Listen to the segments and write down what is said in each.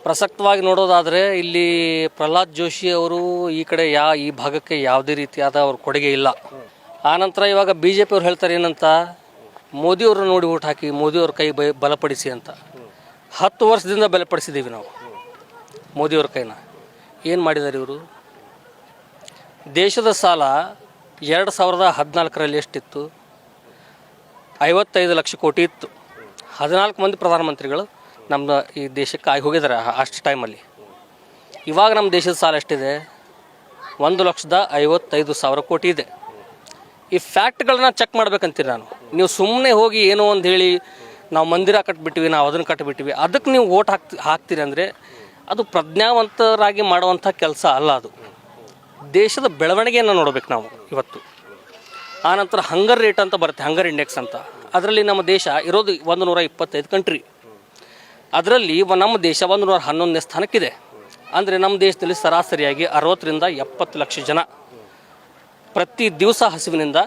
ಪ್ರಸಕ್ತವಾಗಿ ನೋಡೋದಾದರೆ ಇಲ್ಲಿ ಪ್ರಹ್ಲಾದ್ ಜೋಶಿ ಅವರು ಈ ಕಡೆ ಈ ಭಾಗಕ್ಕೆ ಯಾವುದೇ ರೀತಿಯಾದ ಅವ್ರ ಕೊಡುಗೆ ಇಲ್ಲ. ಆನಂತರ ಇವಾಗ ಬಿ ಜೆ ಪಿಯವ್ರು ಹೇಳ್ತಾರೆ ಏನಂತ, ಮೋದಿಯವ್ರನ್ನ ನೋಡಿ ಓಟ್ ಹಾಕಿ, ಮೋದಿಯವ್ರ ಕೈ ಬಲಪಡಿಸಿ ಅಂತ. 10 ವರ್ಷದಿಂದ ಬಲಪಡಿಸಿದ್ದೀವಿ ನಾವು ಮೋದಿಯವ್ರ ಕೈನ. ಏನು ಮಾಡಿದ್ದಾರೆ ಇವರು? ದೇಶದ ಸಾಲ 2014ರಲ್ಲಿ ಎಷ್ಟಿತ್ತು? 55 ಲಕ್ಷ ಕೋಟಿ ಇತ್ತು. 14 ಮಂದಿ ಪ್ರಧಾನಮಂತ್ರಿಗಳು ನಮ್ಮ ಈ ದೇಶಕ್ಕೆ ಆಗಿ ಹೋಗಿದ್ದಾರೆ ಅಷ್ಟು ಟೈಮಲ್ಲಿ. ಇವಾಗ ನಮ್ಮ ದೇಶದ ಸಾಲ ಎಷ್ಟಿದೆ? 1,55,000 ಕೋಟಿ ಇದೆ. ಈ ಫ್ಯಾಕ್ಟ್ಗಳನ್ನ ಚೆಕ್ ಮಾಡ್ಬೇಕಂತೀರಿ ನಾನು. ನೀವು ಸುಮ್ಮನೆ ಹೋಗಿ ಏನೋ ಒಂದು ಹೇಳಿ ನಾವು ಮಂದಿರ ಕಟ್ಟಿಬಿಟ್ಟಿವಿ, ನಾವು ಅದನ್ನು ಕಟ್ಟಿಬಿಟ್ಟಿವಿ, ಅದಕ್ಕೆ ನೀವು ಓಟ್ ಹಾಕ್ತೀರಿ ಅಂದರೆ ಅದು ಪ್ರಜ್ಞಾವಂತರಾಗಿ ಮಾಡುವಂಥ ಕೆಲಸ ಅಲ್ಲ. ಅದು ದೇಶದ ಬೆಳವಣಿಗೆಯನ್ನು ನೋಡಬೇಕು ನಾವು ಇವತ್ತು. ಆನಂತರ ಹಂಗರ್ ರೇಟ್ ಅಂತ ಬರುತ್ತೆ, ಹಂಗರ್ ಇಂಡೆಕ್ಸ್ ಅಂತ. ಅದರಲ್ಲಿ ನಮ್ಮ ದೇಶ ಇರೋದು 125 ಕಂಟ್ರಿ. ಅದರಲ್ಲಿ ನಮ್ಮ ದೇಶ 111ನೇ ಸ್ಥಾನಕ್ಕಿದೆ. ಅಂದರೆ ನಮ್ಮ ದೇಶದಲ್ಲಿ ಸರಾಸರಿಯಾಗಿ 60ರಿಂದ 70 ಲಕ್ಷ ಜನ ಪ್ರತಿ ದಿವಸ ಹಸಿವಿನಿಂದ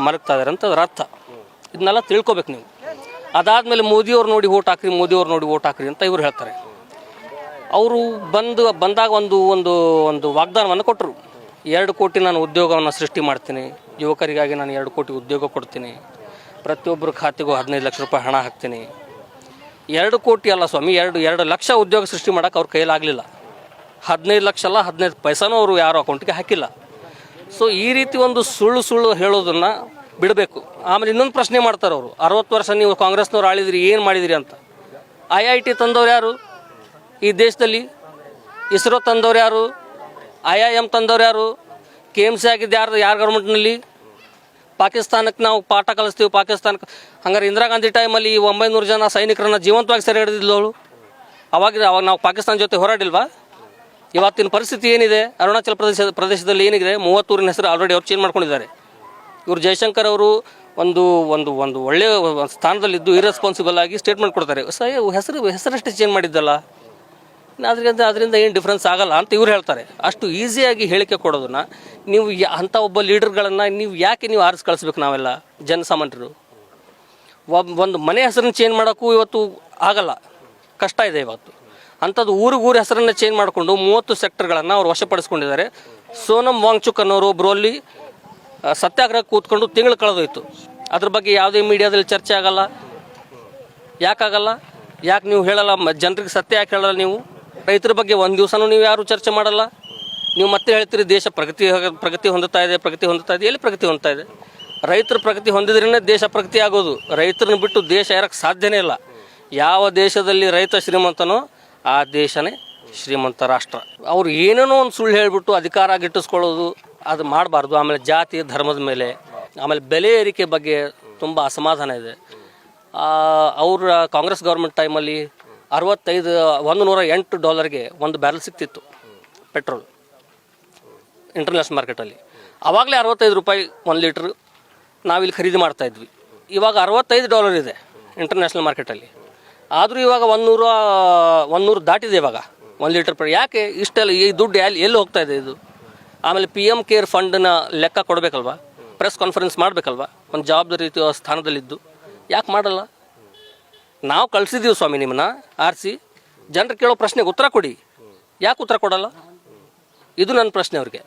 ಮಲಗ್ತಾ ಇದ್ದಾರೆ ಅಂತ ಅದರ ಅರ್ಥ. ಇದನ್ನೆಲ್ಲ ತಿಳ್ಕೊಬೇಕು ನೀವು. ಅದಾದಮೇಲೆ ಮೋದಿಯವ್ರು ನೋಡಿ ಓಟ್ ಹಾಕ್ರಿ, ಮೋದಿಯವ್ರು ನೋಡಿ ಓಟ್ ಹಾಕ್ರಿ ಅಂತ ಇವ್ರು ಹೇಳ್ತಾರೆ. ಅವರು ಬಂದಾಗ ಒಂದು ವಾಗ್ದಾನವನ್ನು ಕೊಟ್ಟರು. 2 ಕೋಟಿ ನಾನು ಉದ್ಯೋಗವನ್ನು ಸೃಷ್ಟಿ ಮಾಡ್ತೀನಿ, ಯುವಕರಿಗಾಗಿ ನಾನು 2 ಕೋಟಿ ಉದ್ಯೋಗ ಕೊಡ್ತೀನಿ, ಪ್ರತಿಯೊಬ್ಬರ ಖಾತೆಗೂ 15 ಲಕ್ಷ ರೂಪಾಯಿ ಹಣ ಹಾಕ್ತೀನಿ. 2 ಕೋಟಿ ಅಲ್ಲ ಸ್ವಾಮಿ, 2 ಲಕ್ಷ ಉದ್ಯೋಗ ಸೃಷ್ಟಿ ಮಾಡೋಕೆ ಅವ್ರ ಕೈಲಾಗಲಿಲ್ಲ. 15 ಲಕ್ಷ ಅಲ್ಲ, 15 ಪೈಸಾನೂ ಅವರು ಯಾರು ಅಕೌಂಟಿಗೆ ಹಾಕಿಲ್ಲ. ಸೊ ಈ ರೀತಿ ಒಂದು ಸುಳ್ಳು ಹೇಳೋದನ್ನು ಬಿಡಬೇಕು. ಆಮೇಲೆ ಇನ್ನೊಂದು ಪ್ರಶ್ನೆ ಮಾಡ್ತಾರೆ ಅವರು, 60 ವರ್ಷ ನೀವು ಕಾಂಗ್ರೆಸ್ನವ್ರು ಆಳಿದ್ರಿ, ಏನು ಮಾಡಿದಿರಿ ಅಂತ. IIT ತಂದವ್ರು ಯಾರು ಈ ದೇಶದಲ್ಲಿ? ಇಸ್ರೋ ತಂದವ್ರು ಯಾರು? IIM ತಂದವ್ರು ಯಾರು? KMC ಆಗಿದ್ದು ಯಾರು ಗೌರ್ಮೆಂಟ್ನಲ್ಲಿ? ಪಾಕಿಸ್ತಾನಕ್ಕೆ ನಾವು ಪಾಠ ಕಲಿಸ್ತೀವಿ, ಪಾಕಿಸ್ತಾನಕ್ಕೆ. ಹಂಗಾರೆ ಇಂದಿರಾ ಗಾಂಧಿ ಟೈಮಲ್ಲಿ 900 ಜನ ಸೈನಿಕರನ್ನು ಜೀವಂತವಾಗಿ ಸೆರೆ ಹಿಡಿದಿದ್ದವಳು. ಅವಾಗ ನಾವು ಪಾಕಿಸ್ತಾನ ಜೊತೆ ಹೋರಾಡಿಲ್ವಾ? ಇವತ್ತಿನ ಪರಿಸ್ಥಿತಿ ಏನಿದೆ? ಅರುಣಾಚಲ ಪ್ರದೇಶದಲ್ಲಿ ಏನಿದೆ, 30 ಊರಿನ ಹೆಸರು ಆಲ್ರೆಡಿ ಅವ್ರು ಚೇಂಜ್ ಮಾಡ್ಕೊಂಡಿದ್ದಾರೆ. ಇವರು ಜಯಶಂಕರ್ ಅವರು ಒಂದು ಒಳ್ಳೆಯ ಸ್ಥಾನದಲ್ಲಿದ್ದು ಇರೆಸ್ಪಾನ್ಸಿಬಲ್ ಆಗಿ ಸ್ಟೇಟ್ಮೆಂಟ್ ಕೊಡ್ತಾರೆ. ಹೆಸರಷ್ಟೇ ಚೇಂಜ್ ಮಾಡಿದ್ದಲ್ಲ, ಅದರಿಂದ ಏನು ಡಿಫ್ರೆನ್ಸ್ ಆಗಲ್ಲ ಅಂತ ಇವ್ರು ಹೇಳ್ತಾರೆ. ಅಷ್ಟು ಈಸಿಯಾಗಿ ಹೇಳಿಕೆ ಕೊಡೋದನ್ನು ನೀವು ಅಂಥ ಒಬ್ಬ ಲೀಡರ್ಗಳನ್ನು ಯಾಕೆ ಆರಿಸಿ ಕಳಿಸ್ಬೇಕು? ನಾವೆಲ್ಲ ಜನಸಾಮಾನ್ಯರು ಒಂದು ಮನೆ ಹೆಸರನ್ನು ಚೇಂಜ್ ಮಾಡೋಕ್ಕೂ ಇವತ್ತು ಆಗಲ್ಲ, ಕಷ್ಟ ಇದೆ ಇವತ್ತು. ಅಂಥದ್ದು ಊರು ಹೆಸರನ್ನು ಚೇಂಜ್ ಮಾಡಿಕೊಂಡು 30 ಸೆಕ್ಟರ್ಗಳನ್ನು ಅವ್ರು ವಶಪಡಿಸ್ಕೊಂಡಿದ್ದಾರೆ. ಸೋನಮ್ ವಾಂಗ್ಚುಕ್ ಅನ್ನೋರು ಒಬ್ಬರು ಅಲ್ಲಿ ಸತ್ಯಾಗ್ರಹ ಕೂತ್ಕೊಂಡು ತಿಂಗಳು ಕಳೆದೋಯ್ತು. ಅದ್ರ ಬಗ್ಗೆ ಯಾವುದೇ ಮೀಡಿಯಾದಲ್ಲಿ ಚರ್ಚೆ ಆಗಲ್ಲ. ಯಾಕಾಗಲ್ಲ? ಯಾಕೆ ನೀವು ಹೇಳಲ್ಲ? ಜನರಿಗೆ ಸತ್ಯ ಯಾಕೆ ಹೇಳಲ್ಲ ನೀವು? ರೈತರ ಬಗ್ಗೆ ಒಂದು ದಿವಸನೂ ನೀವು ಯಾರು ಚರ್ಚೆ ಮಾಡಲ್ಲ. ನೀವು ಮತ್ತೆ ಹೇಳ್ತೀರಿ ದೇಶ ಪ್ರಗತಿ ಹೊಂದುತ್ತಾ ಇದೆ. ಎಲ್ಲಿ ಪ್ರಗತಿ ಹೊಂದುತ್ತಾ ಇದೆ? ರೈತರು ಪ್ರಗತಿ ಹೊಂದಿದ್ರೇ ದೇಶ ಪ್ರಗತಿ ಆಗೋದು. ರೈತರನ್ನ ಬಿಟ್ಟು ದೇಶ ಇರೋಕ್ಕೆ ಸಾಧ್ಯನೇ ಇಲ್ಲ. ಯಾವ ದೇಶದಲ್ಲಿ ರೈತ ಶ್ರೀಮಂತನೋ ಆ ದೇಶನೇ ಶ್ರೀಮಂತ ರಾಷ್ಟ್ರ. ಅವ್ರು ಏನೇನೋ ಒಂದು ಸುಳ್ಳು ಹೇಳಿಬಿಟ್ಟು ಅಧಿಕಾರ ಗಿಟ್ಟಿಸ್ಕೊಳ್ಳೋದು ಅದು ಮಾಡಬಾರ್ದು. ಆಮೇಲೆ ಜಾತಿ ಧರ್ಮದ ಮೇಲೆ, ಆಮೇಲೆ ಬೆಲೆ ಏರಿಕೆ ಬಗ್ಗೆ ತುಂಬ ಅಸಮಾಧಾನ ಇದೆ. ಅವ್ರ ಕಾಂಗ್ರೆಸ್ ಗೌರ್ಮೆಂಟ್ ಟೈಮಲ್ಲಿ $108 ಒಂದು ಬ್ಯಾರಲ್ ಸಿಗ್ತಿತ್ತು ಪೆಟ್ರೋಲ್ ಇಂಟರ್ನ್ಯಾಷನಲ್ ಮಾರ್ಕೆಟಲ್ಲಿ. ಆವಾಗಲೇ 65 ರೂಪಾಯಿ 1 ಲೀಟ್ರ್ ನಾವಿಲ್ಲಿ ಖರೀದಿ ಮಾಡ್ತಾಯಿದ್ವಿ. ಇವಾಗ $65 ಇದೆ ಇಂಟರ್ನ್ಯಾಷನಲ್ ಮಾರ್ಕೆಟಲ್ಲಿ. ಆದರೂ ಇವಾಗ 100 ದಾಟಿದೆ ಇವಾಗ 1 ಲೀಟರ್ ಯಾಕೆ ಇಷ್ಟೆಲ್ಲ ಈ ದುಡ್ಡು ಎಲ್ಲಿ ಹೋಗ್ತಾ ಇದೆ ಇದು? ಆಮೇಲೆ PM ಕೇರ್ ಫಂಡನ್ನ ಲೆಕ್ಕ ಕೊಡಬೇಕಲ್ವ, ಪ್ರೆಸ್ ಕಾನ್ಫರೆನ್ಸ್ ಮಾಡಬೇಕಲ್ವ, ಒಂದು ಜವಾಬ್ದಾರಿ ರೀತಿಯ ಸ್ಥಾನದಲ್ಲಿದ್ದು ಯಾಕೆ ಮಾಡಲ್ಲ? ನಾವು ಕಳಿಸಿದ್ದೀವಿ ಸ್ವಾಮಿ ನಿಮ್ಮನ್ನ ಆರಿಸಿ. ಜನರು ಕೇಳೋ ಪ್ರಶ್ನೆಗೆ ಉತ್ತರ ಕೊಡಿ, ಯಾಕೆ ಉತ್ತರ ಕೊಡಲ್ಲ? ಇದು ನನ್ನ ಪ್ರಶ್ನೆ ಅವ್ರಿಗೆ.